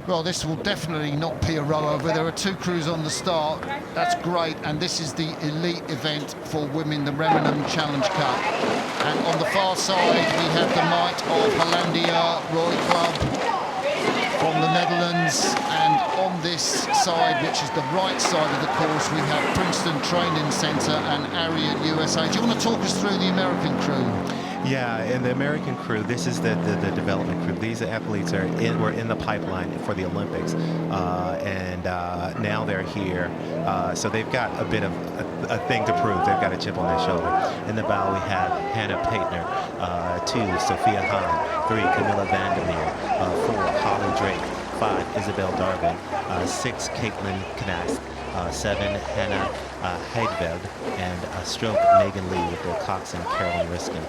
Well, this will definitely not be a row over. There are 2 crews on the start. That's great. And this is the elite event for women, the Remenham Challenge Cup. And on the far side, we have the might of Hollandia Roeiclub from the Netherlands. And on this side, which is the right side of the course, we have Princeton Training Center and Arion, USA. Do you want to talk us through the American crew? Yeah, and the American crew, this is the development crew. These athletes were in the pipeline for the Olympics, and now they're here. So they've got a bit of a thing to prove. They've got a chip on their shoulder. In the bow, we have Hannah Paitner, 2, Sophia Hahn, 3, Camilla Vandermeer, 4, Holly Drake, 5, Isabel Darvin, 6, Caitlin Knast, 7, Hannah Heidveld, and stroke Megan Lee with their coxswain Carolyn Riskin,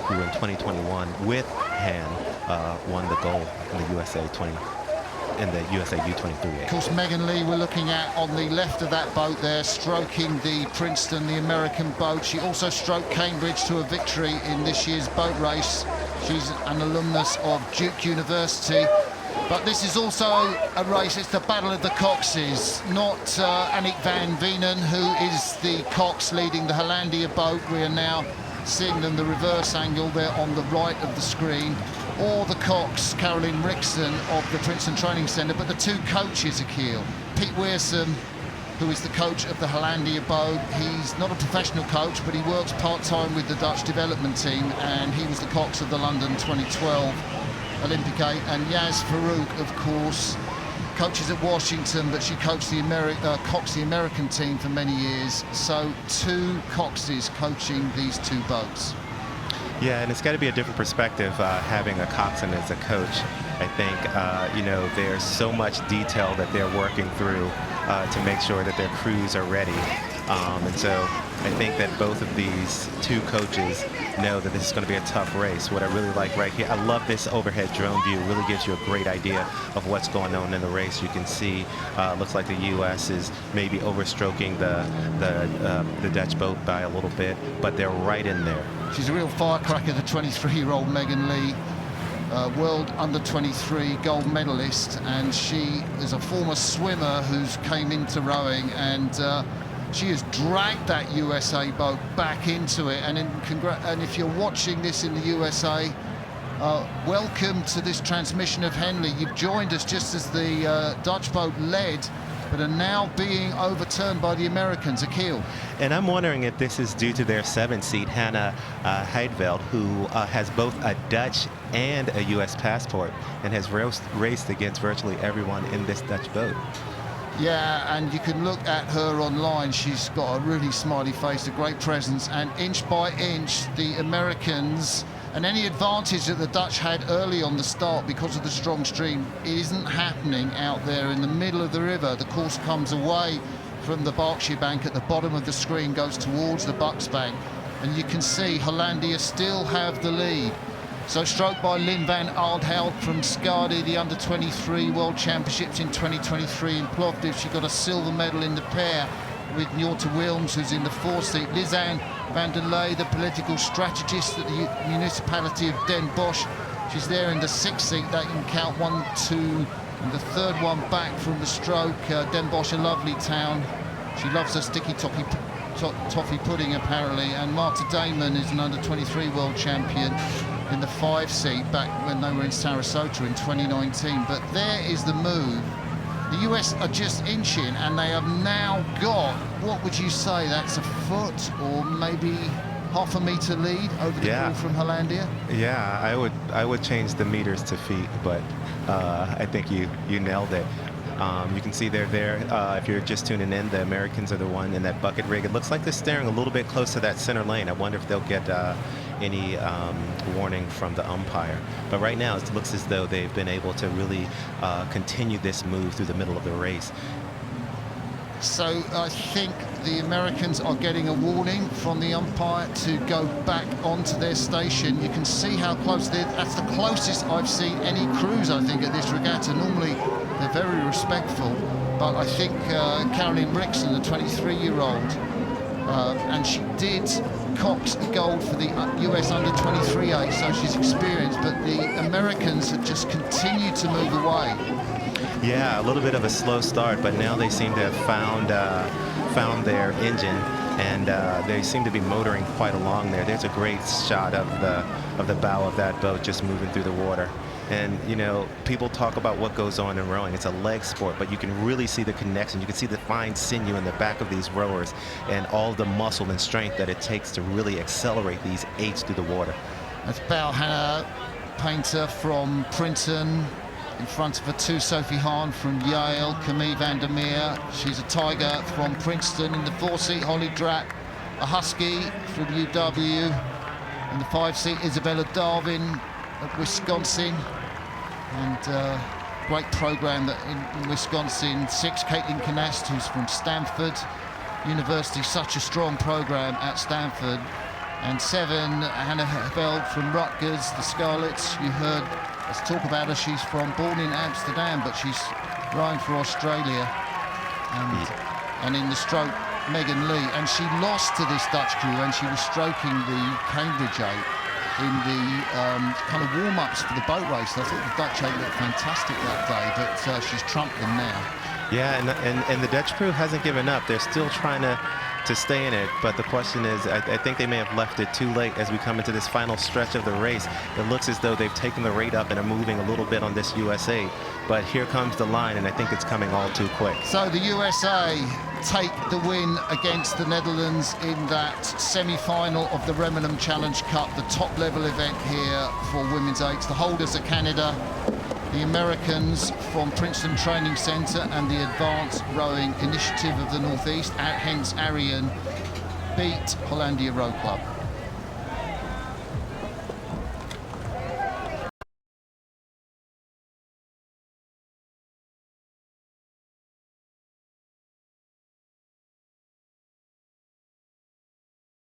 who in 2021 with Han won the gold in the USA U23. Of course, Megan Lee we're looking at on the left of that boat there, stroking the Princeton, the American boat. She also stroked Cambridge to a victory in this year's boat race. She's an alumnus of Duke University. But this is also a race, it's the battle of the coxes, not Annick van Venen, who is the cox leading the Hollandia boat. We are now seeing them the reverse angle there on the right of the screen, or the cox, Caroline Rixon of the Princeton Training Centre, but the 2 coaches are keel. Pete Weersum, who is the coach of the Hollandia boat. He's not a professional coach, but he works part-time with the Dutch development team, and he was the cox of the London 2012 Olympic 8. And Yaz Farouk, of course, coaches at Washington, but she coached the American team for many years. So 2 coxes coaching these 2 boats. Yeah, and it's got to be a different perspective having a coxswain as a coach. I think, you know, there's so much detail that they're working through to make sure that their crews are ready. And so I think that both of these 2 coaches know that this is going to be a tough race. What I really like right here, I love this overhead drone view. It really gives you a great idea of what's going on in the race. You can see, looks like the U.S. is maybe overstroking the Dutch boat by a little bit, but they're right in there. She's a real firecracker, the 23-year-old Megan Lee. World under-23 gold medalist, and she is a former swimmer who's came into rowing, and she has dragged that USA boat back into it. And if you're watching this in the USA, welcome to this transmission of Henley. You've joined us just as the Dutch boat led, but are now being overturned by the Americans, a keel. And I'm wondering if this is due to their 7th seat, Hannah Heidveld, who has both a Dutch and a U.S. passport and has raced against virtually everyone in this Dutch boat. Yeah, and you can look at her online. She's got a really smiley face, a great presence, and inch by inch, the Americans, and any advantage that the Dutch had early on the start because of the strong stream isn't happening out there in the middle of the river. The course comes away from the Berkshire Bank at the bottom of the screen, goes towards the Bucks Bank, and you can see Hollandia still have the lead. So stroked by Lynn van Aaldhout from Skadi, the under-23 World Championships in 2023 in Plovdiv. She got a silver medal in the pair with Njorte Wilms, who's in the 4th seat. Lisanne van der Leij, the political strategist at the municipality of Den Bosch. She's there in the 6th seat. That can count 1, 2, and the 3rd one back from the stroke. Den Bosch, a lovely town. She loves her sticky toffee pudding, apparently. And Marta Damon is an under-23 world champion in the 5th seat back when they were in Sarasota in 2019. But there is the move. The US are just inching, and they have now got, what would you say, that's a foot or maybe half a meter lead over the crew from Hollandia? Yeah, I would change the meters to feet, but I think you nailed it. You can see they're there. If you're just tuning in, the Americans are the one in that bucket rig. It looks like they're steering a little bit close to that center lane. I wonder if they'll get any warning from the umpire. But right now, it looks as though they've been able to really continue this move through the middle of the race. So I think the Americans are getting a warning from the umpire to go back onto their station. You can see how close that's the closest I've seen any crews, I think, at this regatta. Normally they're very respectful, but I think Caroline Rixon, the 23-year-old, and she did cox gold for the US under-23 8, so she's experienced, but the Americans have just continued to move away. Yeah, a little bit of a slow start, but now they seem to have found their engine, and they seem to be motoring quite along there. There's a great shot of the bow of that boat just moving through the water. And, you know, people talk about what goes on in rowing. It's a leg sport, but you can really see the connection. You can see the fine sinew in the back of these rowers and all the muscle and strength that it takes to really accelerate these eights through the water. That's Belle Hannah Painter from Princeton. In front of her too, Sophie Hahn from Yale, Camille Vandermeer. She's a Tiger from Princeton. In the 4-seat, Holly Drack, a Husky from UW. In the 5-seat, Isabella Darwin of Wisconsin. And great program that in Wisconsin. 6, Caitlin Canast, who's from Stanford University. Such a strong program at Stanford. And 7, Hannah Veld from Rutgers, the Scarlets. You heard us talk about her. She's born in Amsterdam, but she's rowing for Australia. And in the stroke, Megan Lee. And she lost to this Dutch crew, and she was stroking the Cambridge 8 in the kind of warm-ups for the boat race. I thought the Dutch 8 looked fantastic that day, but she's trumped them now. Yeah, and the Dutch crew hasn't given up. They're still trying to stay in it, but the question is, I think they may have left it too late as we come into this final stretch of the race. It looks as though they've taken the rate up and are moving a little bit on this USA, but here comes the line, and I think it's coming all too quick. So the USA take the win against the Netherlands in that semi-final of the Remenham Challenge Cup, the top-level event here for women's eights. The holders are Canada, the Americans from Princeton Training Center, and the Advanced Rowing Initiative of the Northeast, hence Arion, beat Hollandia Roeiclub.